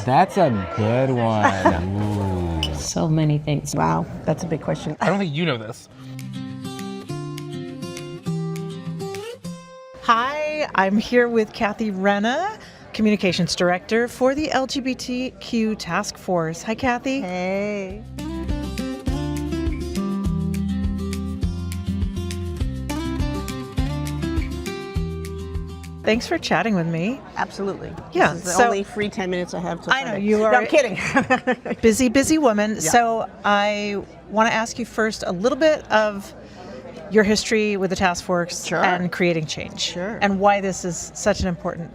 That's a good one. Ooh. So many things. Wow, that's a big question. I don't think you know this. Hi, I'm here with Kathy Renna, Communications Director for the LGBTQ Task Force. Hi, Kathy. Hey. Thanks for chatting with me. Absolutely. Yeah, This is the only free 10 minutes I have to I know, you are No, I'm kidding. busy woman. Yeah. So I want to ask you first a little bit of your history with the task force Sure. and creating change. Sure. And why this is such an important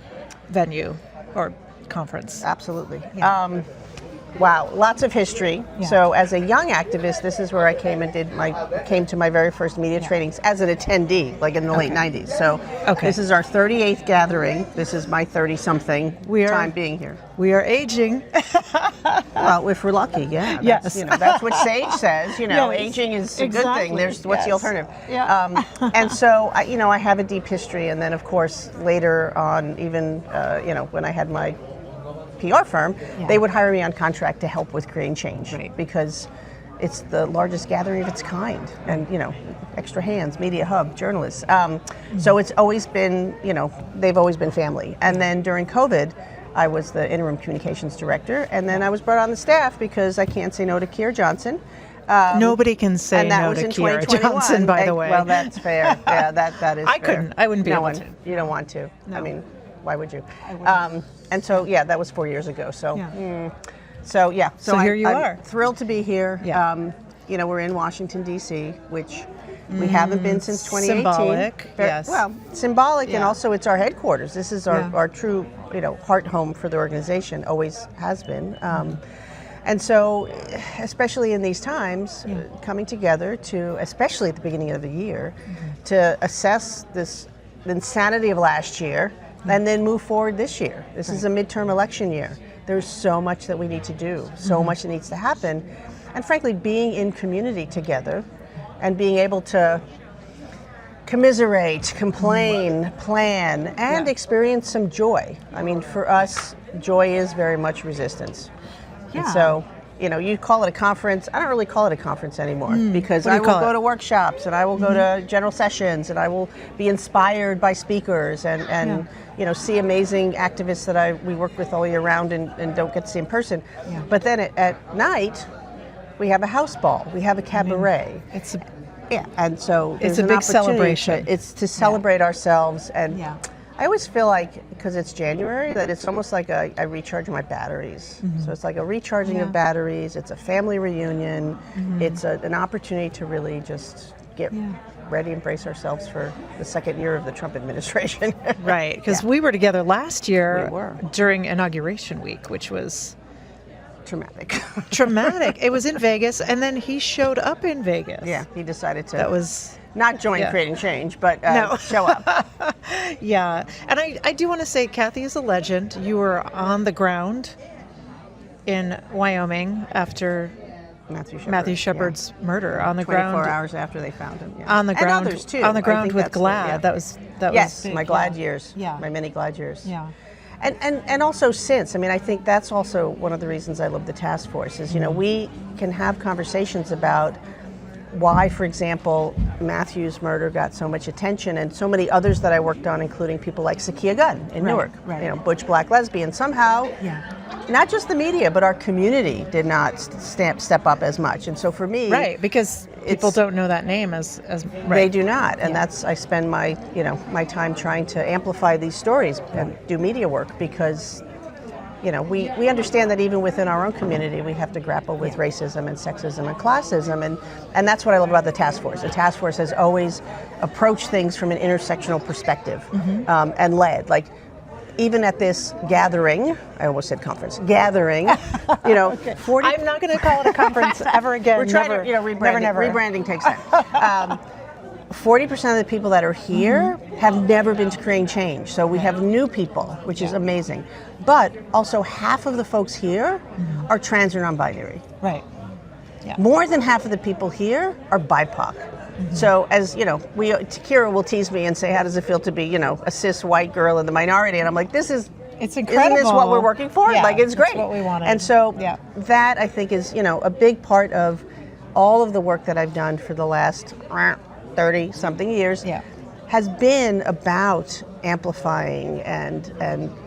venue or conference. Absolutely. Yeah. Wow, lots of history. Yeah. So as a young activist, this is where I came and came to my very first media trainings as an attendee, like in the late 90s. So this is our 38th gathering. This is my 30-something time being here. We are aging. Well, if we're lucky, yeah. Yes. That's what SAGE says. Yes, Aging is a good thing. exactly. What's the alternative? Yeah. And so, I have a deep history. And then, of course, later on, even, when I had my PR firm, they would hire me on contract to help with creating change because it's the largest gathering of its kind, and extra hands, media hub, journalists. So it's always been, they've always been family. And then during COVID, I was the interim communications director, and then I was brought on the staff because I can't say no to Keir Johnson. Nobody can say no to Keir Johnson, by the way. Well, that's fair. Yeah, that is I fair. couldn't. I wouldn't be able to. You don't want to. No. I mean, why would you? I wouldn't. And so, that was 4 years ago. So, So here you I'm are. Thrilled to be here. Yeah. We're in Washington, D.C., which we haven't been since 2018. Symbolic, yes. Well, symbolic, and Yeah. also it's our headquarters. This is our true, heart home for the organization. Always has been. And so, especially in these times, coming together to, especially at the beginning of the year, to assess the insanity of last year and then move forward this year. This is a midterm election year. There's so much that we need to do, so much that needs to happen. And frankly, being in community together and being able to commiserate, complain, plan, and experience some joy. I mean, for us, joy is very much resistance. And so, you call it a conference. I don't really call it a conference anymore because I will go to workshops and I will go to general sessions and I will be inspired by speakers and see amazing activists that we work with all year round and don't get to see in person. Yeah. But then at night, we have a house ball. We have a cabaret. And so it's a big celebration. It's to celebrate ourselves and. I always feel like, because it's January, that it's almost like I recharge my batteries. So it's like a recharging of batteries. It's a family reunion. It's an opportunity to really just get ready and brace ourselves for the second year of the Trump administration. Right, because we were together last year during Inauguration Week, which was traumatic. It was in Vegas, and then he showed up in Vegas. Yeah, he decided to. That was... Not join creating change, but show up. Yeah. And I do want to say, Kathy is a legend. You were on the ground in Wyoming after Matthew Shepard's murder. On the 24 ground. hours after they found him. Yeah. On the ground. And others too. On the ground with GLAAD. That was big. My GLAAD years. Yeah. My many GLAAD years. Yeah. And also since, I think that's also one of the reasons I love the task force is, we can have conversations about why, for example, Matthew's murder got so much attention and so many others that I worked on, including people like Sakia Gunn in Newark, butch black lesbian. Somehow, not just the media, but our community did not step up as much. And so for me... Right, because people don't know that name as They do not. And that's, I spend my time trying to amplify these stories and do media work because... we understand that even within our own community, we have to grapple with racism and sexism and classism, and that's what I love about the task force. The task force has always approached things from an intersectional perspective and led. Like, even at this gathering, I almost said conference, gathering, 40... I'm not going to call it a conference ever again. We're trying to, rebranding takes time. 40% of the people that are here have never been to creating change. So we have new people, which is amazing. But also half of the folks here are trans or non-binary. Right. Yeah. More than half of the people here are BIPOC. So as Kira will tease me and say, how does it feel to be, a cis white girl in the minority? And I'm like, this is It's incredible. Isn't this what we're working for? Yeah, Like, it's great. It's what we wanted. And so yeah. that, I think, is, a big part of all of the work that I've done for the last 30-something years has been about amplifying and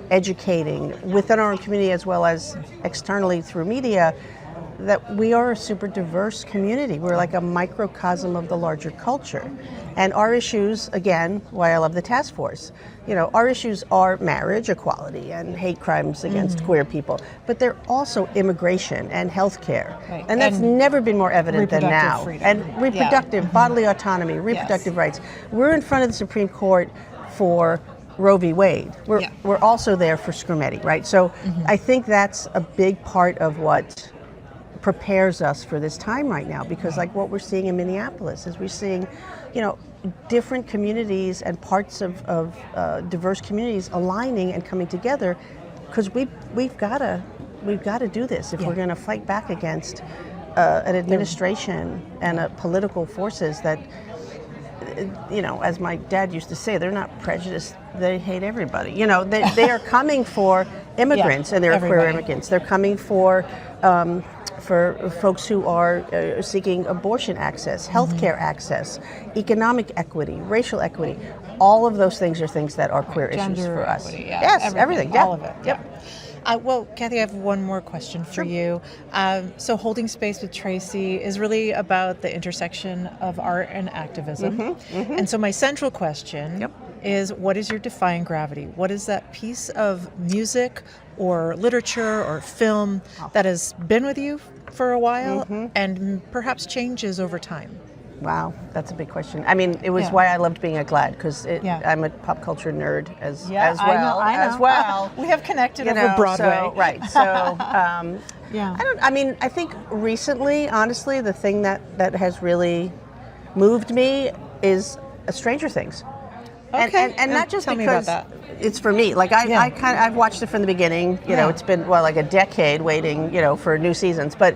educating within our own community as well as externally through media that we are a super diverse community. We're like a microcosm of the larger culture. And our issues, again, why I love the task force, our issues are marriage equality and hate crimes against queer people, but they're also immigration and healthcare. Right. And that's never been more evident than now. Freedom. And reproductive, bodily autonomy, reproductive rights. We're in front of the Supreme Court for Roe v. Wade. We're also there for Scrimeti, right? So I think that's a big part of what prepares us for this time right now, because like what we're seeing in Minneapolis is we're seeing, different communities and parts of diverse communities aligning and coming together, because we've got to do this if we're going to fight back against an administration and political forces that, as my dad used to say, they're not prejudiced. They hate everybody. They are coming for immigrants and they're queer immigrants. They're coming for folks who are seeking abortion access, healthcare access, economic equity, racial equity. All of those things are things that are queer issues for us. Equity, Yes, everything. Yeah. All of it. Yep. Well, Kathy, I have one more question for you. So Holding Space with Tracy is really about the intersection of art and activism. And so my central question is, what is your defying gravity? What is that piece of music or literature or film that has been with you for a while and perhaps changes over time? Wow, that's a big question. I mean, it was why I loved being at GLAAD, because I'm a pop culture nerd as well. I know. We have connected over Broadway. So, I think recently, honestly, the thing that has really moved me is Stranger Things. Okay. And not just Tell because me about that. It's for me. Like I've watched it from the beginning. It's been like a decade waiting, for new seasons. But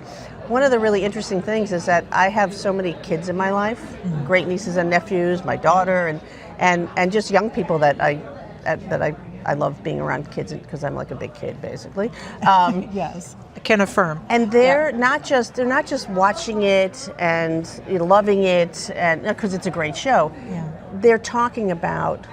one of the really interesting things is that I have so many kids in my life, great nieces and nephews, my daughter, and just young people that I love being around kids because I'm like a big kid basically. Yes, I can affirm. And they're not just watching it and loving it, and because it's a great show. Yeah. They're talking about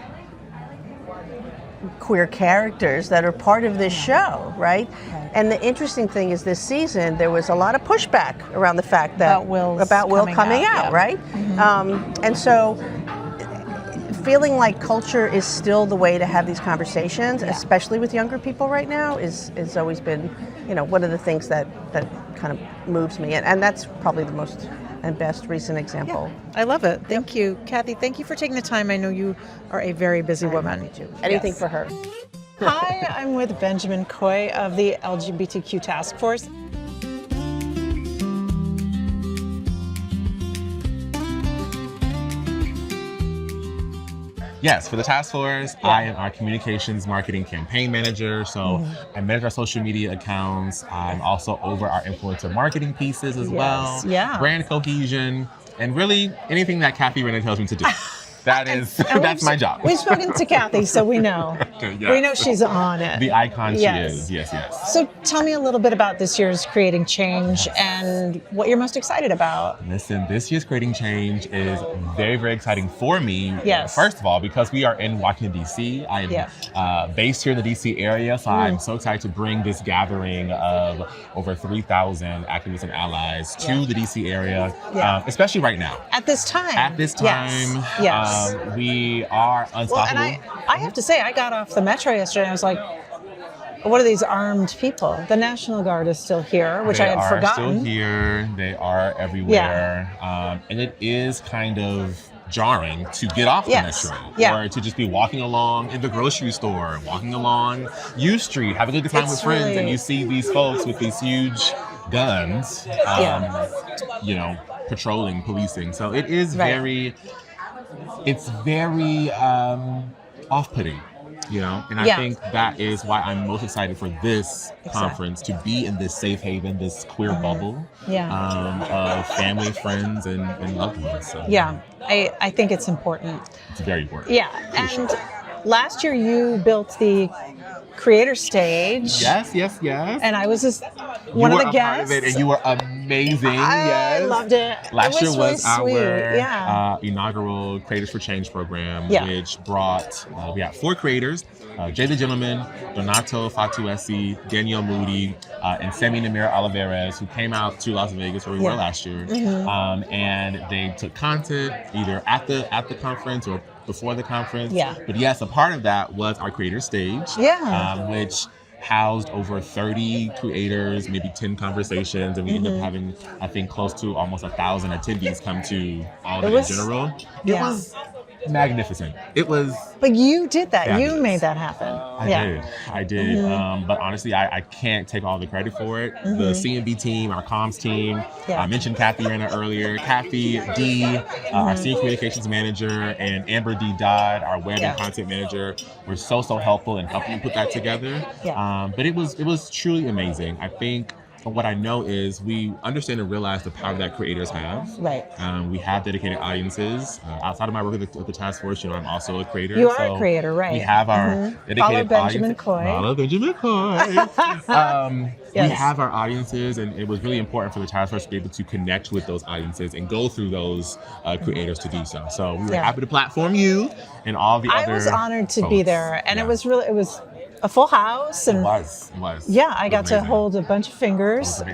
queer characters that are part of this show, right? And the interesting thing is this season there was a lot of pushback around the fact that about Will coming out, right? And so feeling like culture is still the way to have these conversations, especially with younger people right now, is always been, one of the things that kind of moves me, and that's probably the most and best recent example. I love it. Thank you, Kathy. Thank you for taking the time. I know you are a very busy woman. Me too. Anything for her. Hi, I'm with Benjamin Coy of the LGBTQ Task Force. Yes, for the task force, I am our communications marketing campaign manager. So I manage our social media accounts. I'm also over our influencer marketing pieces as well. Yeah. Brand cohesion, and really anything that Kathy Renner tells me to do. That's my job. We've spoken to Kathy, so we know. Yes. We know she's on it. The icon she is. Yes. So tell me a little bit about this year's Creating Change and what you're most excited about. Listen, this year's Creating Change is very, very exciting for me. Yes. First of all, because we are in Washington, D.C. I am based here in the D.C. area, so I'm so excited to bring this gathering of over 3,000 activists and allies to the D.C. area, especially right now. At this time. Yes. We are unstoppable. Well, and I have to say, I got off the metro yesterday and I was like, what are these armed people? The National Guard is still here, which I had forgotten. They are still here. They are everywhere. And it is kind of jarring to get off the metro or to just be walking along in the grocery store, walking along U Street, having a good time with friends, and you see these folks with these huge guns, patrolling, policing. So it is very off-putting, and I think that is why I'm most excited for this conference, to be in this safe haven, this queer bubble of family, friends, and loved ones. So, I think it's important. It's very important. Yeah, and last year you built the creator stage. Yes. And I was just one of the guests. Part of it, and you were amazing. I loved it. Last year was really our inaugural Creators for Change program, which brought, we had 4 creators, Jay the Gentleman, Donato Fatuesi, Danielle Moody, and Semi Namir Oliveras, who came out to Las Vegas where we were last year. And they took content either at the conference or before the conference. But yes, a part of that was our creator stage, which housed over 30 creators, maybe 10 conversations, and we ended up having, I think, close to almost 1,000 attendees come to all of it in general. It was magnificent. It was. But you did that. Fabulous. You made that happen. I did. But honestly, I can't take all the credit for it. The CMB team, our comms team, I mentioned Kathy Rana earlier. Kathy D, our senior communications manager, and Amber D. Dodd, our web and content manager, were so helpful in helping me put that together. But it was truly amazing. I think what I know is we understand and realize the power that creators have. Right. We have dedicated audiences. Outside of my work at the task force, I'm also a creator. You are a creator, right. We have our dedicated Follow Benjamin audience. Coy. Follow Benjamin Coy. We have our audiences, and it was really important for the task force to be able to connect with those audiences and go through those creators to do so. So we were happy to platform you and all the other I was honored to folks. be there, and it was a full house, and it was. Yeah, I got to hold a bunch of fingers. You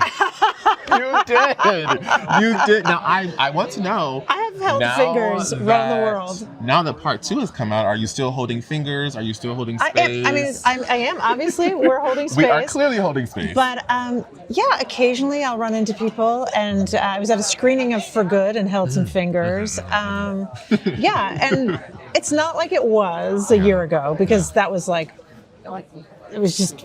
did. Now I want to know. I have held fingers around the world. Now that part 2 has come out, are you still holding fingers? Are you still holding space? I am. Obviously, we're holding space. We are clearly holding space. But occasionally I'll run into people, and I was at a screening of For Good and held some fingers. And it's not like it was a year ago, because that was like, it was just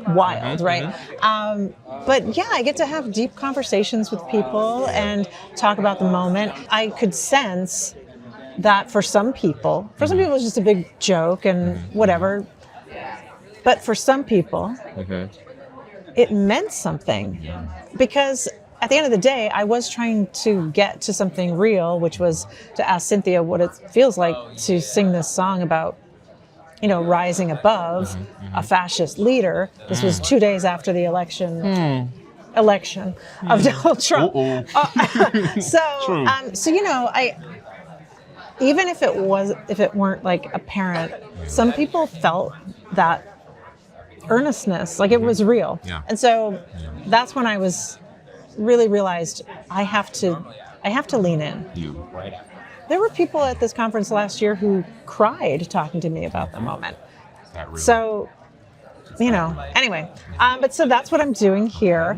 wild, right? But I get to have deep conversations with people and talk about the moment. I could sense that for some people it was just a big joke and whatever. But for some people, it meant something. Because at the end of the day, I was trying to get to something real, which was to ask Cynthia what it feels like to sing this song about, rising above a fascist leader. This was 2 days after the election of Donald Trump. I even if it weren't like apparent, some people felt that earnestness, like it was real. And so that's when I was really realized I have to lean in. There were people at this conference last year who cried talking to me about the moment. So, anyway, but so that's what I'm doing here.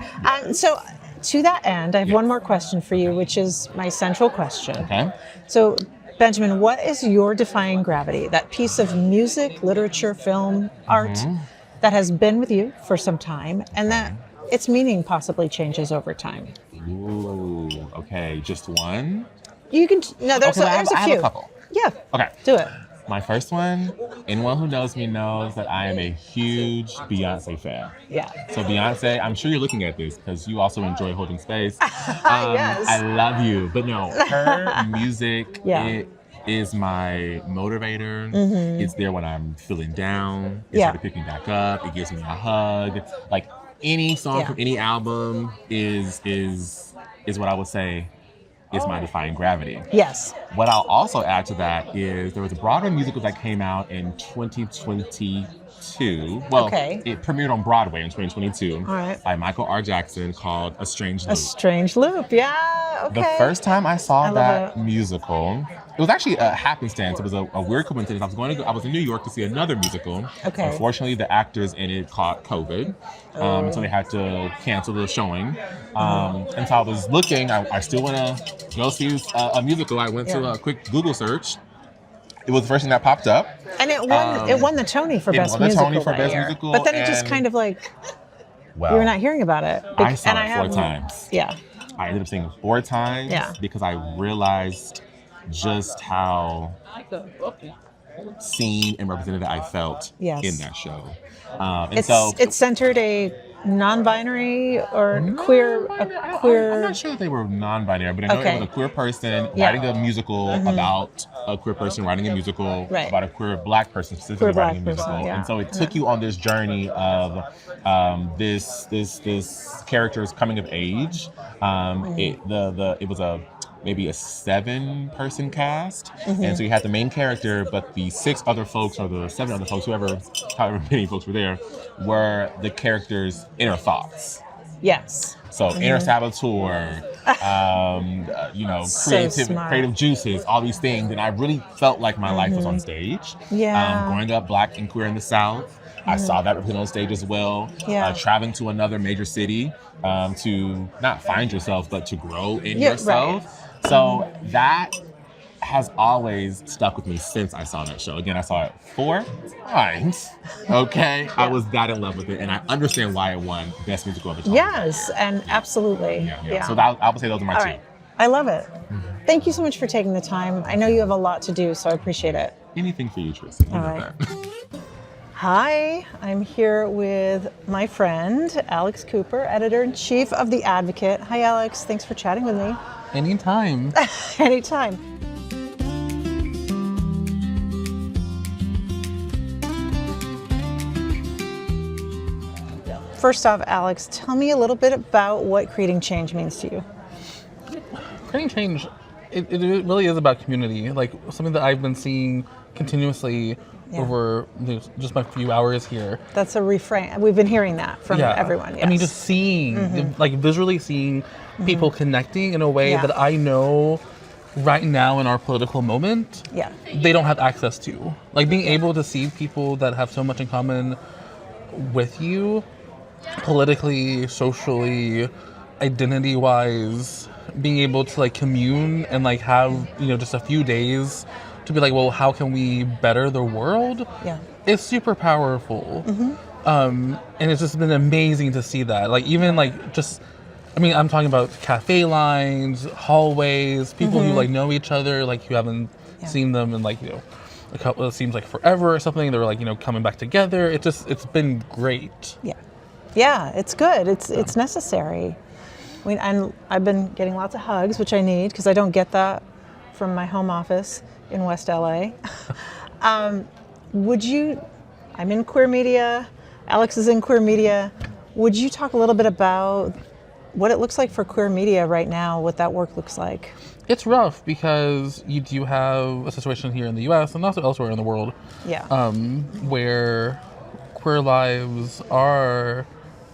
So to that end, I have one more question for you, which is my central question. Okay. So, Benjamin, what is your defying gravity, that piece of music, literature, film, art that has been with you for some time and that its meaning possibly changes over time? Ooh, okay, just one? You can, there's a few. I have a couple. Yeah. Okay. Do it. My first one, anyone who knows me knows that I am a huge Beyonce fan. Yeah. So Beyonce, I'm sure you're looking at this because you also enjoy holding space. Yes. I love you. But no, her music, it is my motivator. It's there when I'm feeling down. It's there to pick me back up. It gives me a hug. Like any song from any album is what I would say is my defying gravity. Yes. What I'll also add to that is there was a Broadway musical that came out in 2022. Well, it premiered on Broadway in 2022 by Michael R. Jackson called A Strange Loop. A Strange Loop, okay. The first time I saw that musical, it was actually a happenstance. It was a weird coincidence. I was in New York to see another musical. Unfortunately, the actors in it caught COVID, so they had to cancel the showing. And so I was looking. I still want to go see a musical. I went to a quick Google search. It was the first thing that popped up. And it won the Tony for Best Musical that year. But then it just kind of like, you were not hearing about it. I saw it 4 times. Yeah. I ended up seeing it 4 times because I realized just how seen and represented I felt in that show. It centered a non-binary or queer. I'm not sure that they were non-binary, but I know it was a queer person writing a musical about a queer person writing a musical, Right. about a queer Black person specifically writing a musical. And so it took you on this journey of this character's coming of age. It was maybe a 7-person cast. And so you had the main character, but the 6 other folks or the 7 other folks, however many folks were there, were the character's inner thoughts. Yes. So inner saboteur, creative juices, all these things. And I really felt like my life was on stage. Yeah. Growing up Black and queer in the South, I saw that represented on stage as well. Yeah. Traveling to another major city to not find yourself, but to grow in yourself. Right. So that has always stuck with me since I saw that show. Again, I saw it 4 times. Okay, yeah. I was that in love with it, and I understand why it won Best Musical of the Time. Yes, and absolutely. Yeah. So I would say those are my All 2. right. I love it. Thank you so much for taking the time. I know you have a lot to do, so I appreciate it. Anything for you, Tristan. All right. Hi, I'm here with my friend, Alex Cooper, Editor-in-Chief of The Advocate. Hi, Alex. Thanks for chatting with me. Anytime. Anytime. First off, Alex, tell me a little bit about what creating change means to you. Creating change, it really is about community. Like something that I've been seeing continuously over just my few hours here. That's a refrain. We've been hearing that from everyone. Yes. I mean, just seeing, like visually seeing people connecting in a way that I know right now in our political moment, they don't have access to. Like being able to see people that have so much in common with you, politically, socially, identity-wise, being able to like commune and like have, just a few days to be like, well, how can we better the world? Yeah. It's super powerful. And it's just been amazing to see that. Like even like just, I'm talking about cafe lines, hallways, people who like know each other, like you haven't seen them in like, a couple, it seems like forever or something. They're like, coming back together. It's been great. Yeah, it's good. It's necessary. And I've been getting lots of hugs, which I need because I don't get that from my home office in West LA. I'm in queer media. Alex is in queer media. Would you talk a little bit about what it looks like for queer media right now, what that work looks like? It's rough because you do have a situation here in the US and also elsewhere in the world where queer lives are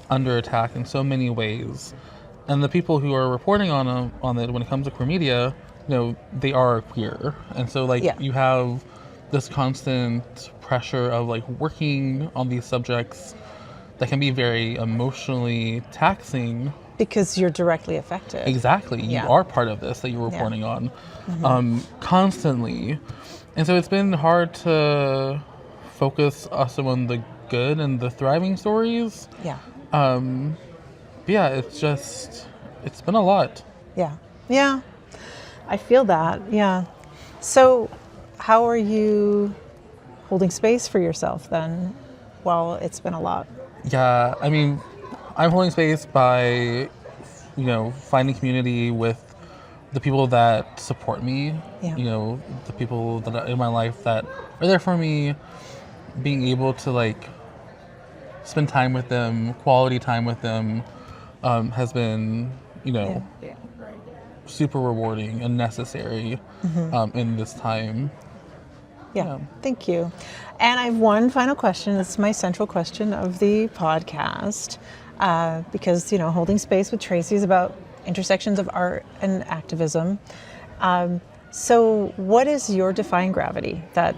under attack in so many ways. And the people who are reporting on it when it comes to queer media, they are queer. And so you have this constant pressure of like working on these subjects that can be very emotionally taxing. Because you're directly affected. Exactly. You are part of this that you're reporting on constantly. And so it's been hard to focus also on the good and the thriving stories. It's been a lot. Yeah. I feel that. Yeah. So how are you holding space for yourself then while it's been a lot? Yeah, I'm holding space by, finding community with the people that support me, the people that are in my life that are there for me, being able to spend time with them, quality time with them, has been, super rewarding and necessary in this time. Yeah, thank you. And I have one final question. It's my central question of the podcast because, holding space with Tracy is about intersections of art and activism. So what is your defying gravity? That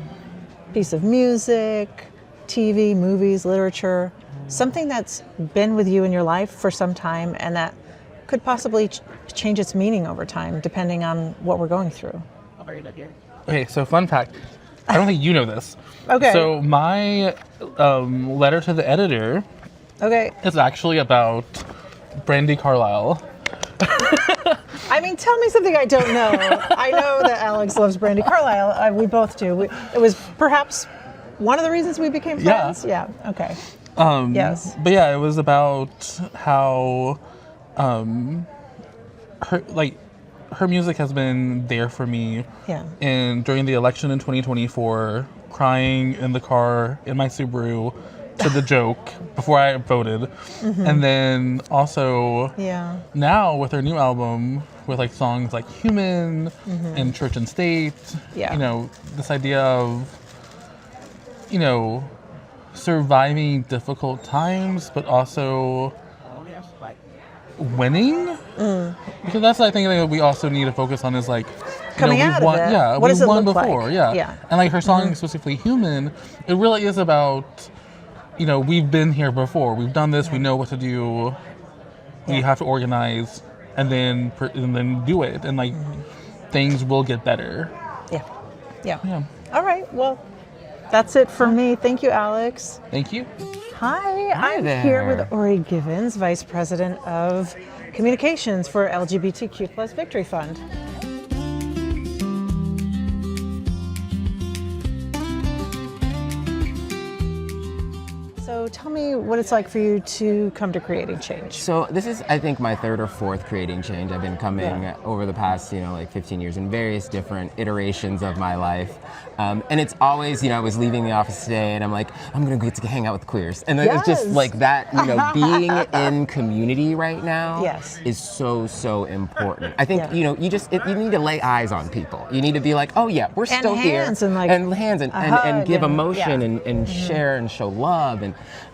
piece of music, TV, movies, literature, something that's been with you in your life for some time and that could possibly change its meaning over time depending on what we're going through. Okay, so fun fact. I don't think you know this. Okay. So my letter to the editor is actually about Brandi Carlile. Tell me something I don't know. I know that Alex loves Brandi Carlile. We both do. It was perhaps one of the reasons we became friends. Yeah. Okay. Yes. But yeah, it was about how her music has been there for me. Yeah. And during the election in 2024, crying in the car in my Subaru to the joke before I voted. And then also now with her new album with like songs like Human and Church and State, you know, this idea of, you know, surviving difficult times, but also winning. Because that's, I think, that we also need to focus on is like, coming out won, of it. Yeah, what we does it won look before. Like? Yeah. And like her song specifically Human, it really is about, you know, we've been here before. We've done this. We know what to do. We have to organize and then do it. And like things will get better. Yeah. All right. Well, that's it for me. Thank you, Alex. Thank you. Hi, I'm here with Ori Givens, Vice President of Communications for LGBTQ+ Victory Fund. So tell me what it's like for you to come to Creating Change. So this is, I think, my third or fourth Creating Change. I've been coming over the past, like 15 years in various different iterations of my life. And it's always, I was leaving the office today and I'm like, I'm going to get to hang out with queers. And it's just like that, being in community right now is so, so important. I think, you need to lay eyes on people. You need to be like, oh yeah, we're still here. And hands and give emotion and share and show love. And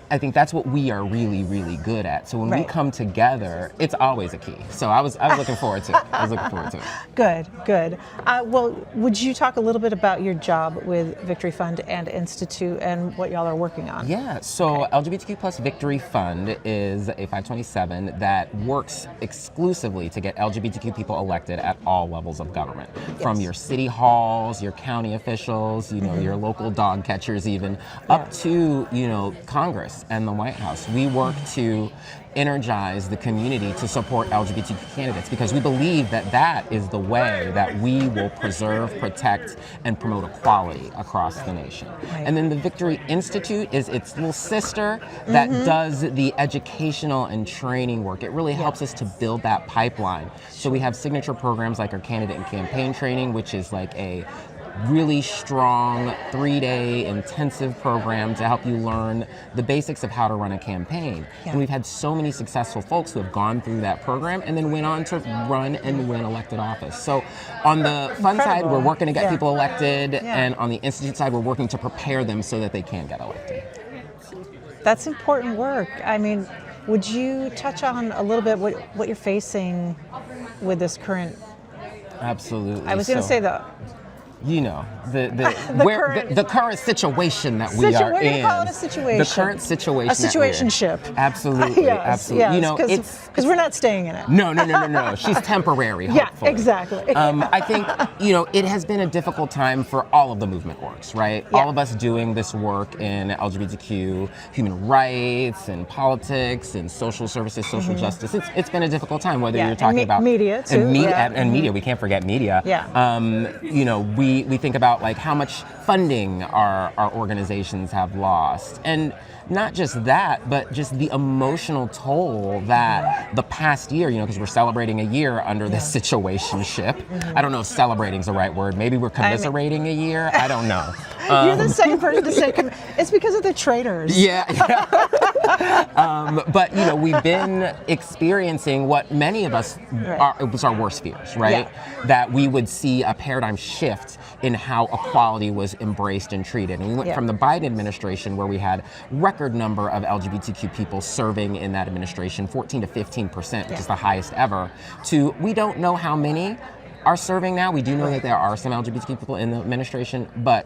I think that's what we are really, really good at. So when we come together, it's always a key. So I was looking forward to it. Good. Well, would you talk a little bit about your job with Victory Fund and Institute and what y'all are working on? Yeah, so LGBTQ+ Victory Fund is a 527 that works exclusively to get LGBTQ people elected at all levels of government. From your city halls, your county officials, your local dog catchers even, up to, Congress and the White House. We work to energize the community to support LGBTQ candidates because we believe that is the way that we will preserve, protect, and promote equality across the nation. And then the Victory Institute is its little sister that does the educational and training work. It really helps us to build that pipeline. So we have signature programs like our candidate and campaign training, which is like a really strong 3-day intensive program to help you learn the basics of how to run a campaign. And we've had so many successful folks who have gone through that program and then went on to run and win elected office. So on the fund side, we're working to get people elected, and on the institute side, we're working to prepare them so that they can get elected. That's important work. I mean, would you touch on a little bit what you're facing with this current? Absolutely. I was going to say the current situation that we are in. What do you call it? A situation. The current situation. A situationship. Absolutely, absolutely. Because we're not staying in it. No. She's temporary. Hopefully. Yeah, exactly. I think it has been a difficult time for all of the movement orgs, right? All of us doing this work in LGBTQ, human rights, and politics, and social services, social justice. It's been a difficult time. Whether you're talking about media too, and media. We can't forget media. We think about like how much funding our organizations have lost, and not just that, but just the emotional toll that the past year, because we're celebrating a year under this situationship. I don't know if celebrating is the right word. Maybe we're commiserating a year. I don't know. You're the second person to say it's because of the traitors. But we've been experiencing what many of us was our worst fears, right? That we would see a paradigm shift in how equality was embraced and treated. And we went from the Biden administration, where we had record number of LGBTQ people serving in that administration, 14 to 15%, which is the highest ever, to we don't know how many are serving now. We do know that there are some LGBTQ people in the administration, but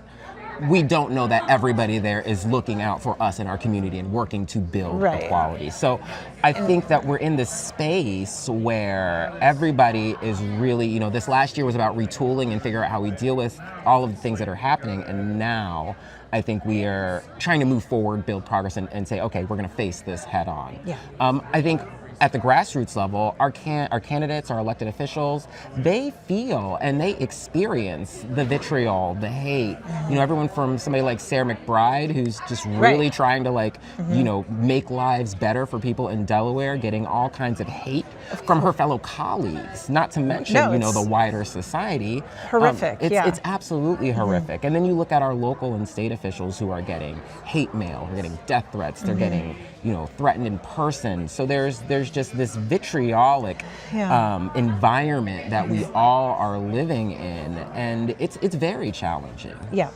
we don't know that everybody there is looking out for us in our community and working to build equality. So I think that we're in this space where everybody is really, this last year was about retooling and figure out how we deal with all of the things that are happening. And now I think we are trying to move forward, build progress, and say, okay, we're going to face this head on. I think at the grassroots level, our candidates, our elected officials, they feel and they experience the vitriol, the hate. You know, everyone from somebody like Sarah McBride, who's just really trying to like, you know, make lives better for people in Delaware, getting all kinds of hate from her fellow colleagues, not to mention, you know, the wider society. Horrific, It's absolutely horrific. And then you look at our local and state officials who are getting hate mail, they're getting death threats, they're getting, you know, threatened in person. So there's just this vitriolic environment that we all are living in, and it's very challenging. Yeah,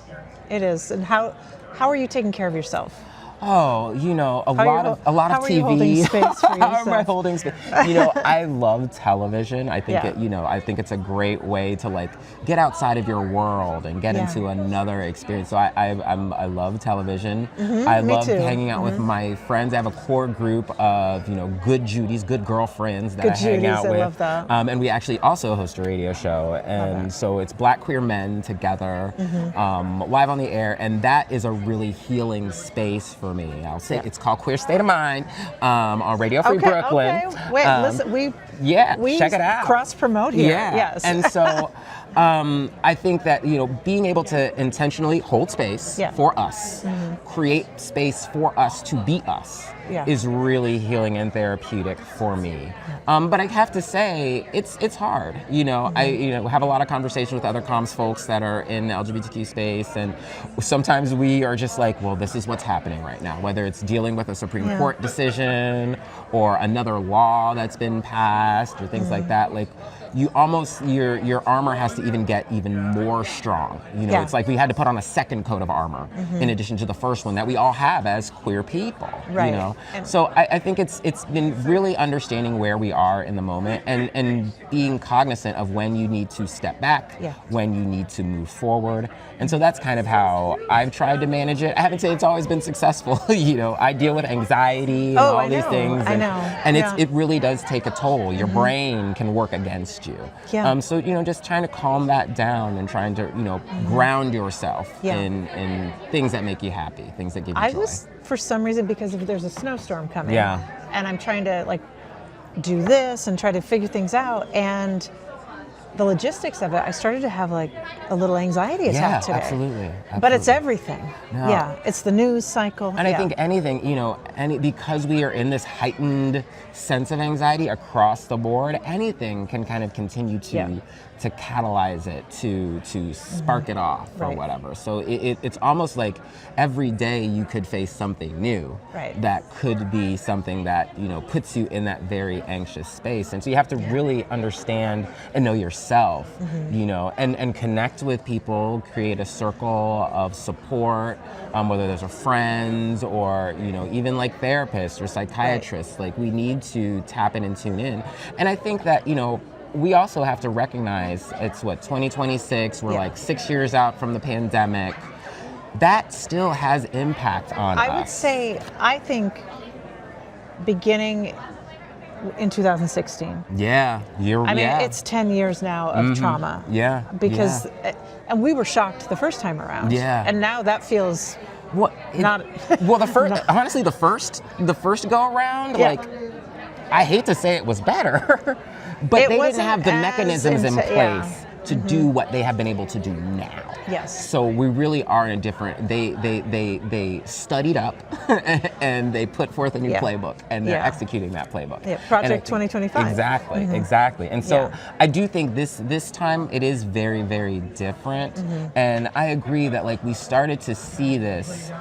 it is. And how are you taking care of yourself? Oh, you know, a lot of TV. How are you holding space for yourself? How am I holding space? You know, I love television. I think I think it's a great way to like get outside of your world and get into another experience. So I love television. I love hanging out with my friends. I have a core group of, you know, good Judies, good girlfriends that I hang out with. I love that. And we actually also host a radio show, and so it's Black queer men together, live on the air, and that is a really healing space for me. I'll say it's called Queer State of Mind on Radio Free Brooklyn. Okay. Wait, listen, we check it out. Cross promote here. Yeah. Yes. And so I think that, you know, being able to intentionally hold space for us, create space for us to be us, is really healing and therapeutic for me. But I have to say, it's hard. You know, I have a lot of conversation with other comms folks that are in the LGBTQ space, and sometimes we are just like, well, this is what's happening right now, whether it's dealing with a Supreme Court decision or another law that's been passed or things like that. Like, you almost, your armor has to even get even more strong. You know, it's like we had to put on a second coat of armor in addition to the first one that we all have as queer people. You know, so I think it's been really understanding where we are in the moment and being cognizant of when you need to step back, when you need to move forward. And so that's kind of how I've tried to manage it. I haven't said it's always been successful. You know, I deal with anxiety and all these things. And it really does take a toll. Your brain can work against you. So, you know, just trying to calm that down and trying to, you know, ground yourself in things that make you happy, things that give you joy. For some reason, because there's a snowstorm coming, and I'm trying to like do this and try to figure things out, and the logistics of it, I started to have like a little anxiety attack today. Absolutely. But it's everything. It's the news cycle. And I think anything, you know, because we are in this heightened sense of anxiety across the board, anything can kind of continue to catalyze it, to spark it off or whatever. So it's almost like every day you could face something new that could be something that, you know, puts you in that very anxious space. And so you have to really understand and know yourself, you know, and connect with people, create a circle of support, whether those are friends or, you know, even like therapists or psychiatrists. Like, we need to tap in and tune in. And I think that, you know, we also have to recognize it's 2026, we're like 6 years out from the pandemic. That still has impact on us. I would say, I think beginning in 2016. It's 10 years now of trauma. Because, and we were shocked the first time around. And now that feels honestly, the first go around, like, I hate to say it was better, but they didn't have the mechanisms in place to do what they have been able to do now. So we really are in a different, they studied up and they put forth a new playbook, and they're executing that playbook. Project 2025. Exactly. And so I do think this time it is very, very different. And I agree that, like, we started to see this,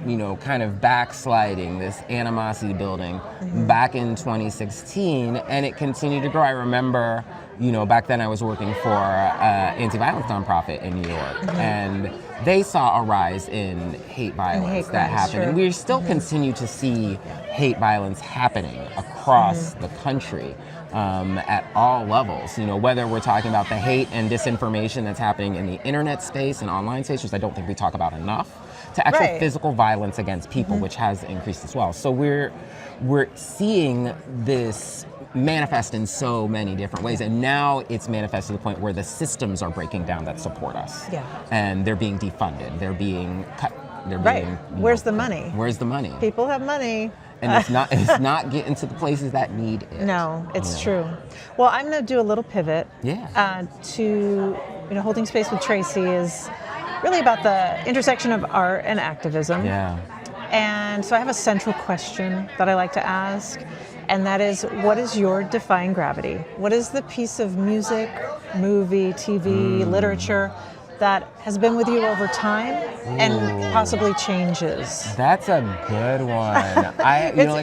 you know, kind of backsliding, this animosity building back in 2016, and it continued to grow. I remember, you know, back then I was working for an anti-violence nonprofit in New York, and they saw a rise in hate violence that happened. And we still continue to see hate violence happening across the country. At all levels, you know, whether we're talking about the hate and disinformation that's happening in the internet space and online space, which I don't think we talk about enough, to actual physical violence against people, which has increased as well. So we're seeing this manifest in so many different ways, and now it's manifest to the point where the systems are breaking down that support us, and they're being defunded, they're being cut. Where's the money? Where's the money? People have money. and it's not getting to the places that need it. No, it's true. Well, I'm going to do a little pivot. Yeah. To Holding Space with Tracy is really about the intersection of art and activism. Yeah. And so I have a central question that I like to ask, and that is, what is your defying gravity? What is the piece of music, movie, TV, literature that has been with you over time and possibly changes? That's a good one.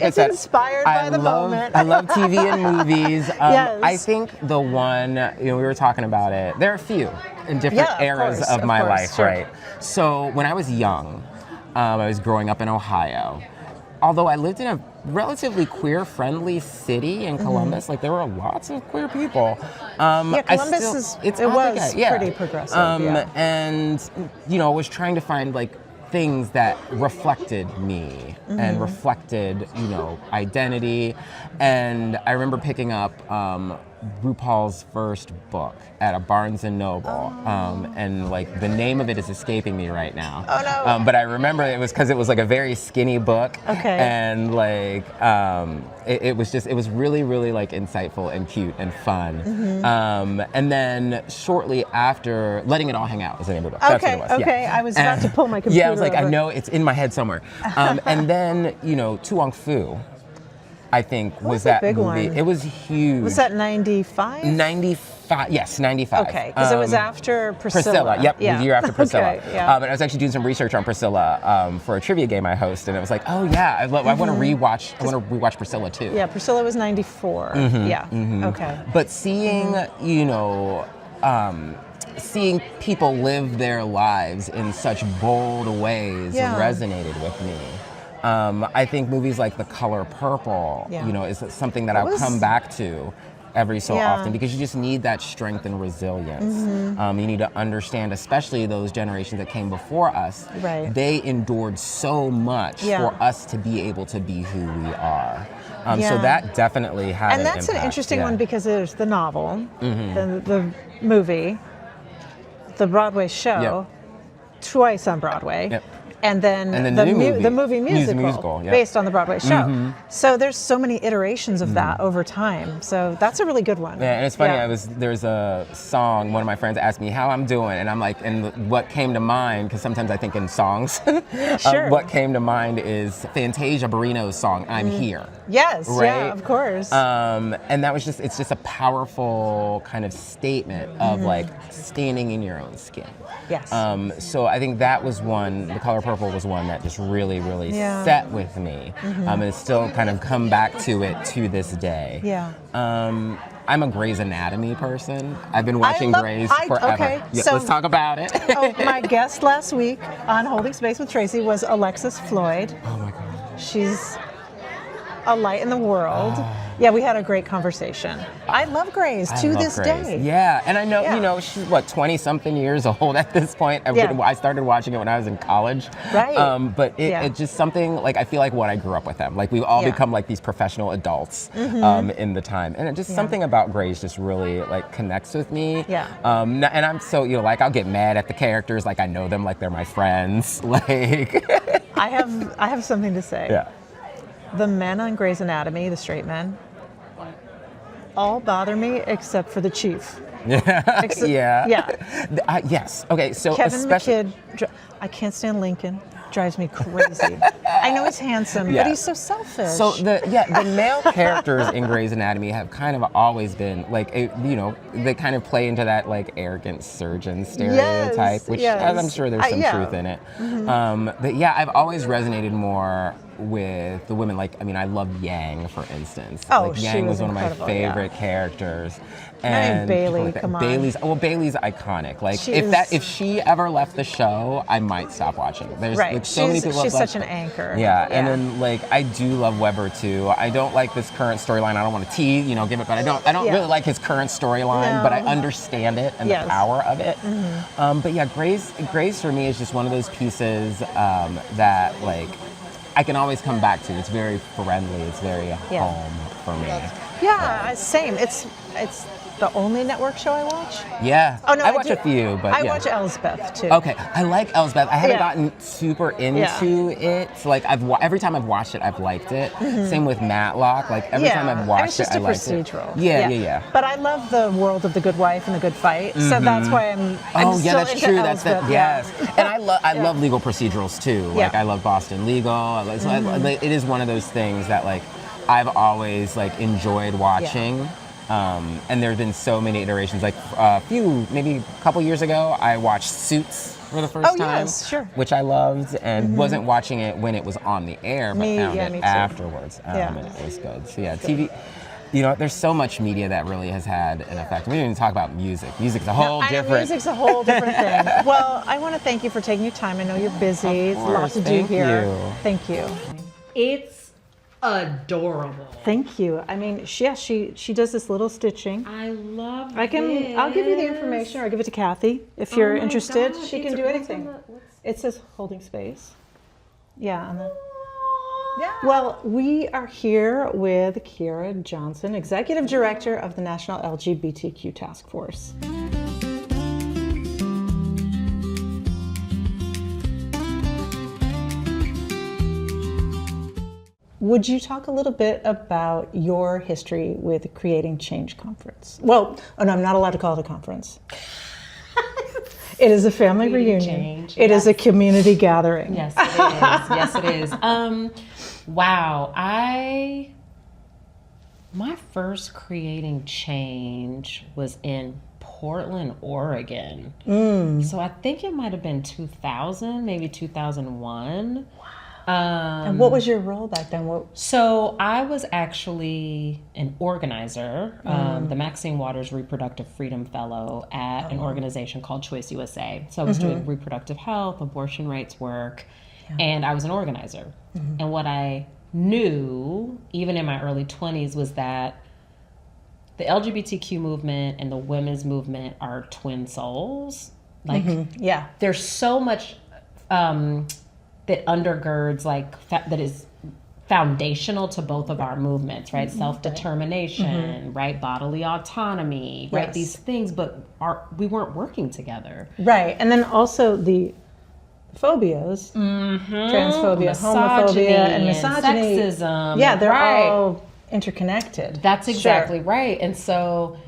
It's inspired by the moment. I love TV and movies. Yes. I think the one, we were talking about it. There are a few in different eras of my life, sure. right? So when I was young, I was growing up in Ohio. Although I lived in a relatively queer-friendly city in Columbus, like there were lots of queer people. Columbus was pretty progressive. And I was trying to find like things that reflected me and reflected, identity. And I remember picking up RuPaul's first book at a Barnes and Noble, and like the name of it is escaping me right now. Oh no! But I remember it was because it was like a very skinny book. Okay. And like it was really, really like insightful and cute and fun. And then shortly after, Letting It All Hang Out was the name of the book. That's what it was. Okay. I was about to pull my computer. Yeah, I was like, over. I know it's in my head somewhere. And then Tu Wong Fu, I think was that big movie. one? It was huge. Was that 95? 95, yes, 95. Okay, because it was after Priscilla. Yep, the year after Priscilla. Okay, yeah. But I was actually doing some research on Priscilla for a trivia game I host, and it was like, oh yeah, I want to rewatch. I want to rewatch Priscilla too. Yeah, Priscilla was 94. Okay. But seeing, seeing people live their lives in such bold ways resonated with me. I think movies like The Color Purple, is something that I'll come back to every so often, because you just need that strength and resilience. You need to understand, especially those generations that came before us, they endured so much for us to be able to be who we are. So that definitely had and that's an an interesting yeah. one, because there's the novel, the movie, the Broadway show, twice on Broadway, and then the movie musical based on the Broadway show. So there's so many iterations of that over time. So that's a really good one. Yeah, and it's funny. There's a song. One of my friends asked me how I'm doing, and I'm like, and what came to mind, because sometimes I think in songs. What came to mind is Fantasia Barrino's song "I'm Here." Yes, right? yeah, of course. And that was it's just a powerful kind of statement of like standing in your own skin. Yes. So I think that was one. The Color Purple was one that just really, really set with me, and it's still kind of come back to it to this day. Yeah. I'm a Grey's Anatomy person. I've been watching Grey's forever. Okay, yeah, so let's talk about it. my guest last week on Holding Space with Tracy was Alexis Floyd. Oh my God. She's a light in the world. Yeah, we had a great conversation. I love Grey's to this day. Yeah, and I know, she's 20-something years old at this point. I started watching it when I was in college. Right. But it's just something, like, I feel like when I grew up with them, like we've all become like these professional adults in the time. And it just something about Grey's just really like connects with me. Yeah. And I'm so, like I'll get mad at the characters, like I know them like they're my friends. Like I have something to say. Yeah. The men on Grey's Anatomy, the straight men, all bother me except for the chief. Yeah. Yeah. Yes. Okay. So Kevin McKidd, I can't stand Lincoln. Drives me crazy. I know he's handsome, but he's so selfish. So the male characters in Grey's Anatomy have kind of always been like, they kind of play into that like arrogant surgeon stereotype, which I'm sure there's some truth in it. But yeah, I've always resonated more with the women. Like, I mean, I love Yang, for instance. Oh, Yang was one of my favorite characters. And Bailey, like come on. Bailey's iconic. Like if she ever left the show, I might stop watching. There's like so many people. She's such an anchor. Yeah, and then like I do love Weber too. I don't like this current storyline. I don't want to tease, give it, but I don't really like his current storyline. But I understand it and the power of it. But yeah, Grey's for me is just one of those pieces that like I can always come back to. It's very friendly. It's very home for me. Yeah, same. It's the only network show I watch. Yeah. Oh no, I watch a few, but I watch Elsbeth too. Okay, I like Elsbeth. I haven't gotten super into it. Like every time I've watched it, I've liked it. Same with Matlock. Like every time I've watched it, I liked it. It's just a procedural. Yeah. But I love the world of The Good Wife and The Good Fight, so that's why I'm still that's into true. Elsbeth. Yes. And I love legal procedurals too. Like I love Boston Legal. It is one of those things that like I've always like enjoyed watching. And there have been so many iterations. Like maybe a couple years ago, I watched Suits for the first time, which I loved, and wasn't watching it when it was on the air, but found it afterwards, and it was good. So yeah, TV. You know, there's so much media that really has had an effect. We didn't even talk about music. Music's a whole different. Music's a whole different thing. Well, I want to thank you for taking your time. I know you're busy. It's a lot to do here. Thank you. It's adorable. Thank you. I mean, she does this little stitching. I love I'll give you the information, or I'll give it to Kathy if you're interested. God. She can do anything. It says holding space. Yeah. Well, we are here with Kira Johnson, Executive Director of the National LGBTQ Task Force. Would you talk a little bit about your history with Creating Change Conference? Well, oh no, I'm not allowed to call it a conference. It is a family reunion. It is a community gathering. Yes, it is. Yes, it is. Wow, my first Creating Change was in Portland, Oregon. So I think it might have been 2000, maybe 2001. And what was your role back then? So I was actually an organizer, the Maxine Waters Reproductive Freedom Fellow at an organization called Choice USA. So I was doing reproductive health, abortion rights work, and I was an organizer. And what I knew, even in my early 20s, was that the LGBTQ movement and the women's movement are twin souls. Like, there's so much that undergirds, that is foundational to both of our movements, right? Self-determination, right? Bodily autonomy, right? These things, but we weren't working together. Right, and then also the phobias, transphobia, homophobia, and misogyny. Sexism. Yeah, they're all interconnected. That's exactly right. And so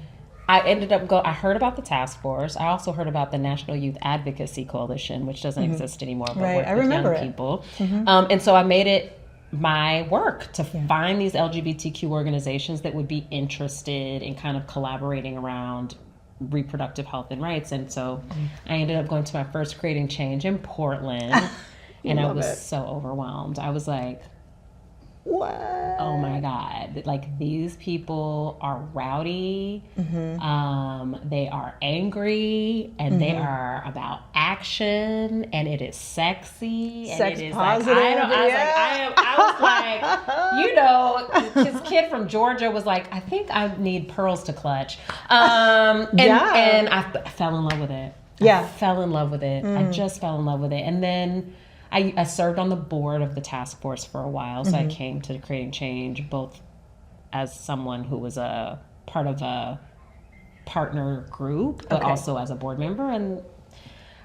I ended up I heard about the task force. I also heard about the National Youth Advocacy Coalition, which doesn't exist anymore, but works with young people. And so I made it my work to find these LGBTQ organizations that would be interested in kind of collaborating around reproductive health and rights. And so I ended up going to my first Creating Change in Portland, and I was so overwhelmed. I was like, what? Oh my God. Like, these people are rowdy, they are angry, and they are about action, and it is sexy, and sex it is positive. I was like, this kid from Georgia was like, I think I need pearls to clutch. And I fell in love with it. I fell in love with it. I just fell in love with it. And then I served on the board of the task force for a while, so I came to Creating Change both as someone who was a part of a partner group, but also as a board member. And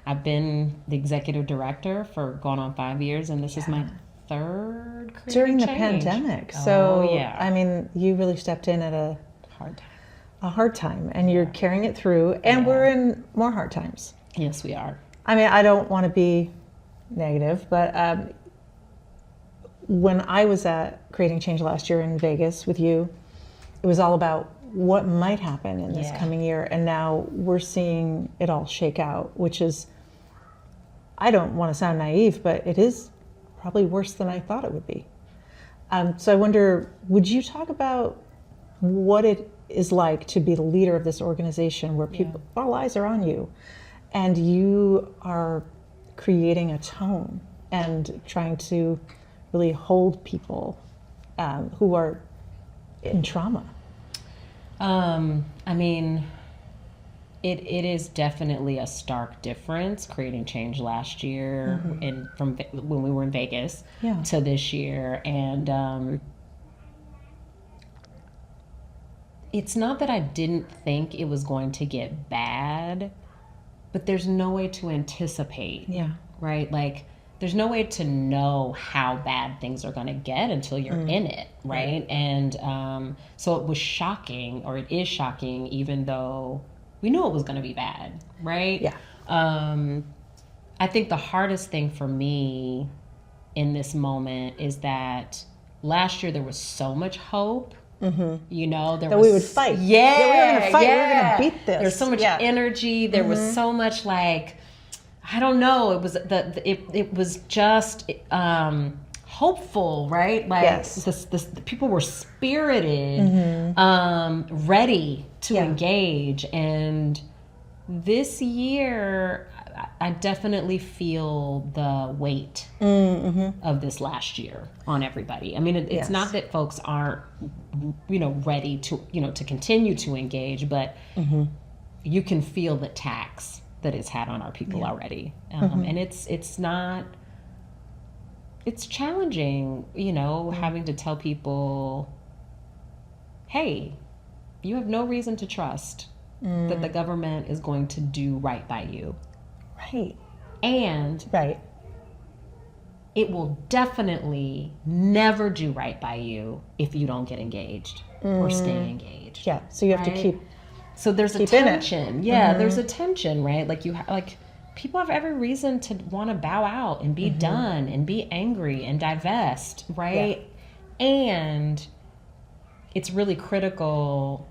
I've been the executive director for going on 5 years, and this is my third Creating During the Change. pandemic. So, I mean, you really stepped in at a hard time, and you're carrying it through, and we're in more hard times. Yes, we are. I mean, I don't want to be negative, but when I was at Creating Change last year in Vegas with you, it was all about what might happen in this coming year, and now we're seeing it all shake out, which is, I don't want to sound naive, but it is probably worse than I thought it would be. So I wonder, would you talk about what it is like to be the leader of this organization where people, all eyes are on you, and you are creating a tone and trying to really hold people who are in trauma? I mean, it is definitely a stark difference Creating Change last year from when we were in Vegas to this year. And it's not that I didn't think it was going to get bad, but there's no way to anticipate. Yeah. Right? Like, there's no way to know how bad things are going to get until you're in it, right? And so it was shocking, or it is shocking, even though we knew it was going to be bad, right? Yeah. I think the hardest thing for me in this moment is that last year there was so much hope. You know, there that was, we would fight. Yeah, we were going to fight. Yeah. We were going to beat this. There was so much energy. There was so much, like, I don't know. It was it was just hopeful, right? Like this people were spirited, ready to engage. And this year, I definitely feel the weight of this last year on everybody. I mean, it's not that folks aren't, ready to, to continue to engage, but you can feel the tax that it's had on our people already. And it's challenging, having to tell people, hey, you have no reason to trust that the government is going to do right by you. Right. And it will definitely never do right by you if you don't get engaged or stay engaged. Yeah. So you have to keep. So there's a tension. Yeah, there's a tension, right? Like people have every reason to want to bow out and be done and be angry and divest, right? Yeah. And it's really critical.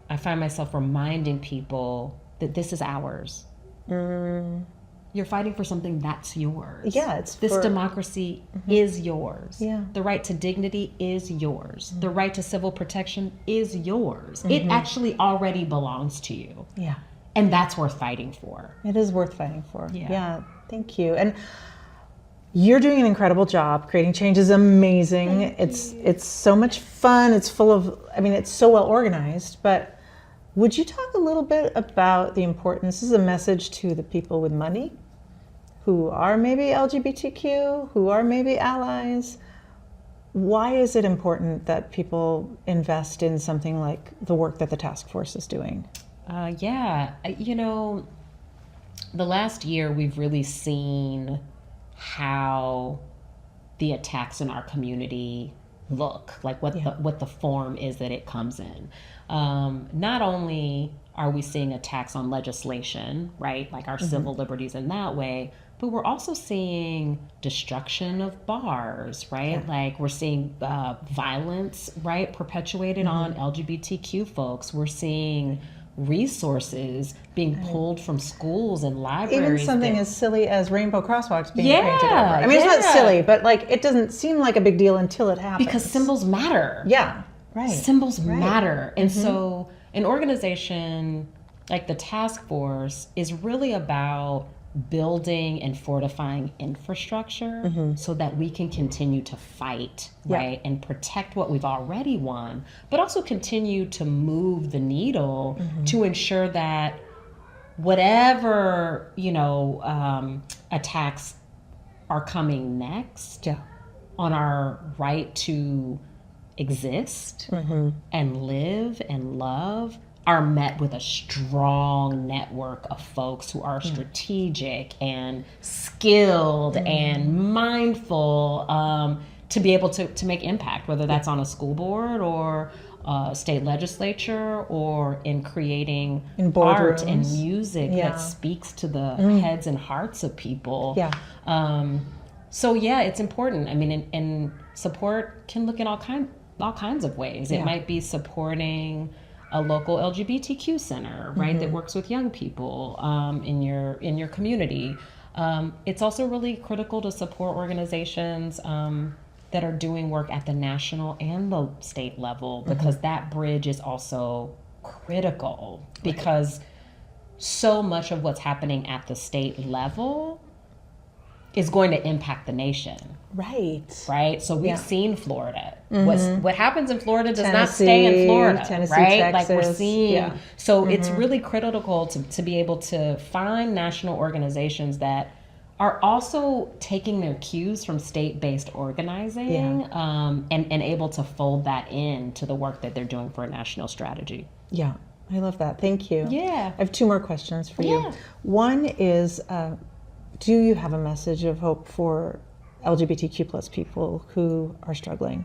I find myself reminding people that this is ours. You're fighting for something that's yours. Yeah, this democracy is yours. Yeah. The right to dignity is yours. The right to civil protection is yours. It actually already belongs to you. Yeah. And that's worth fighting for. It is worth fighting for. Yeah. Thank you. And you're doing an incredible job. Creating change is amazing. It's so much fun. It's full of, it's so well organized, but would you talk a little bit about the importance? This is a message to the people with money who are maybe LGBTQ, who are maybe allies. Why is it important that people invest in something like the work that the task force is doing? The last year we've really seen how the attacks in our community look, like what the form is that it comes in. Not only are we seeing attacks on legislation, right, like our civil liberties in that way, but we're also seeing destruction of bars, right? Yeah. Like we're seeing violence, right, perpetuated on LGBTQ folks. We're seeing resources being pulled from schools and libraries. Even something as silly as rainbow crosswalks being painted over. It's not silly, but like it doesn't seem like a big deal until it happens. Because symbols matter. Yeah, right. Symbols matter. And so an organization like the task force is really about building and fortifying infrastructure so that we can continue to fight, right, and protect what we've already won, but also continue to move the needle to ensure that whatever, attacks are coming next on our right to exist and live and love are met with a strong network of folks who are strategic and skilled and mindful to be able to make impact, whether that's on a school board or state legislature or in creating art and music that speaks to the heads and hearts of people. So it's important. I mean, and support can look in all kinds of ways. It might be supporting a local LGBTQ center, right, that works with young people in your community. It's also really critical to support organizations that are doing work at the national and the state level, because that bridge is also critical, because so much of what's happening at the state level is going to impact the nation. Right. So we've seen Florida. What happens in Florida does not stay in Florida. Tennessee, right? Texas, like we're seeing. So it's really critical to be able to find national organizations that are also taking their cues from state-based organizing and able to fold that into the work that they're doing for a national strategy. Yeah, I love that. Thank you. Yeah. I have two more questions for you. One is, do you have a message of hope for LGBTQ plus people who are struggling?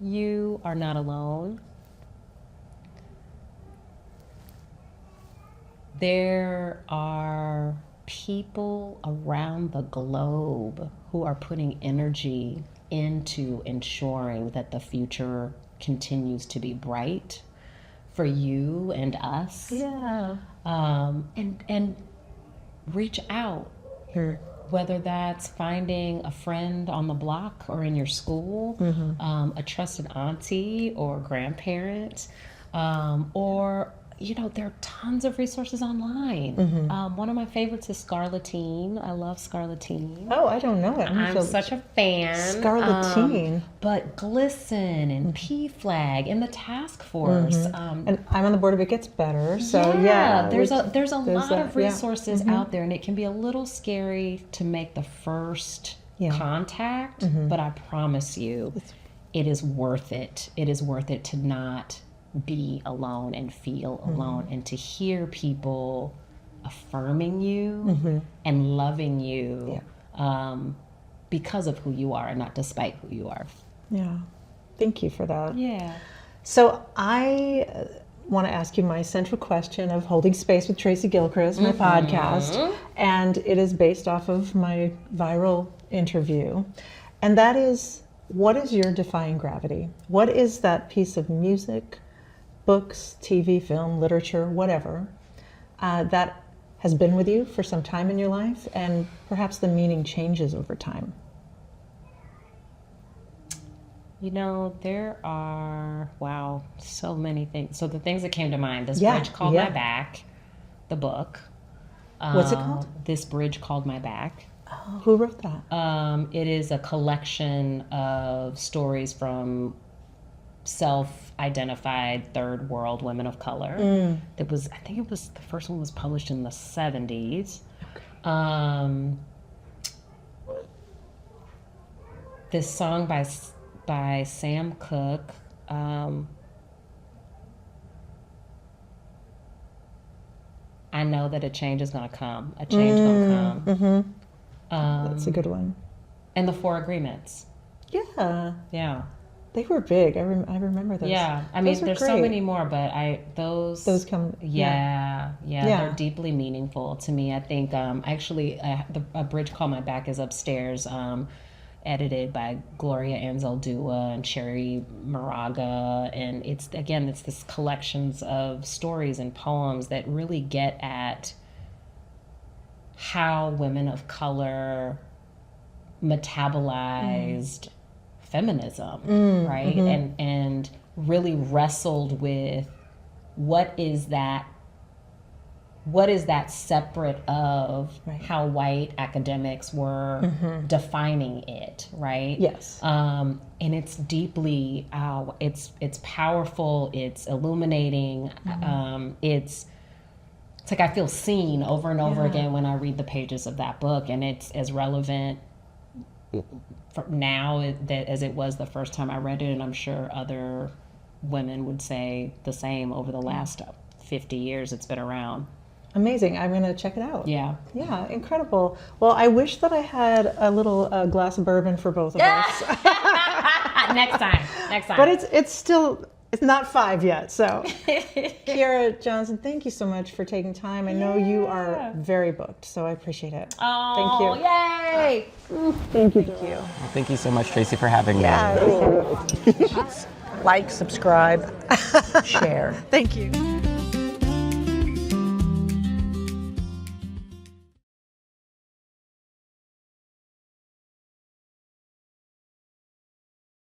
You are not alone. There are people around the globe who are putting energy into ensuring that the future continues to be bright for you and us. Yeah. And reach out. Whether that's finding a friend on the block or in your school, a trusted auntie or grandparent, or there are tons of resources online. One of my favorites is Scarletine. I love Scarletine. Oh, I don't know it. I'm such a fan. Scarletine. But Glisten and PFLAG and the task force. And I'm on the board of It Gets Better. So there's a lot of resources out there, and it can be a little scary to make the first contact, but I promise you, it is worth it. It is worth it to not be alone and feel alone, and to hear people affirming you and loving you because of who you are and not despite who you are. Yeah. Thank you for that. Yeah. So I want to ask you my central question of Holding Space with Tracy Gilchrist, my podcast, and it is based off of my viral interview. And that is, what is your defying gravity? What is that piece of music, books, TV, film, literature, whatever, that has been with you for some time in your life, and perhaps the meaning changes over time? There are, so many things. So the things that came to mind, This Bridge Called My Back, the book. What's it called? This Bridge Called My Back. Oh, who wrote that? It is a collection of stories from self-identified third world women of color. I think it was, the first one was published in the 70s. This song by Sam Cooke, I know that a change is going to come. A change going to come. That's a good one. And the Four Agreements. Yeah. They were big. I remember those. Yeah, I mean, there's so many more, but those come. They're deeply meaningful to me. I think actually, A Bridge Called My Back is upstairs, edited by Gloria Anzaldúa and Sherry Moraga, and it's this collections of stories and poems that really get at how women of color metabolized feminism, right? And really wrestled with what is that separate of how white academics were defining it, right? Yes. And it's deeply, it's powerful, it's illuminating, it's like I feel seen over and over again when I read the pages of that book, and it's as relevant now as it was the first time I read it, and I'm sure other women would say the same over the last 50 years it's been around. Amazing. I'm going to check it out. Yeah, incredible. Well, I wish that I had a little glass of bourbon for both of us. Next time. But it's not 5 yet. So, Kiera Johnson, thank you so much for taking time. I know you are very booked, so I appreciate it. Oh, thank you. Yay! Thank you. Well, thank you so much, Tracy, for having me. Like, subscribe, share. Thank you.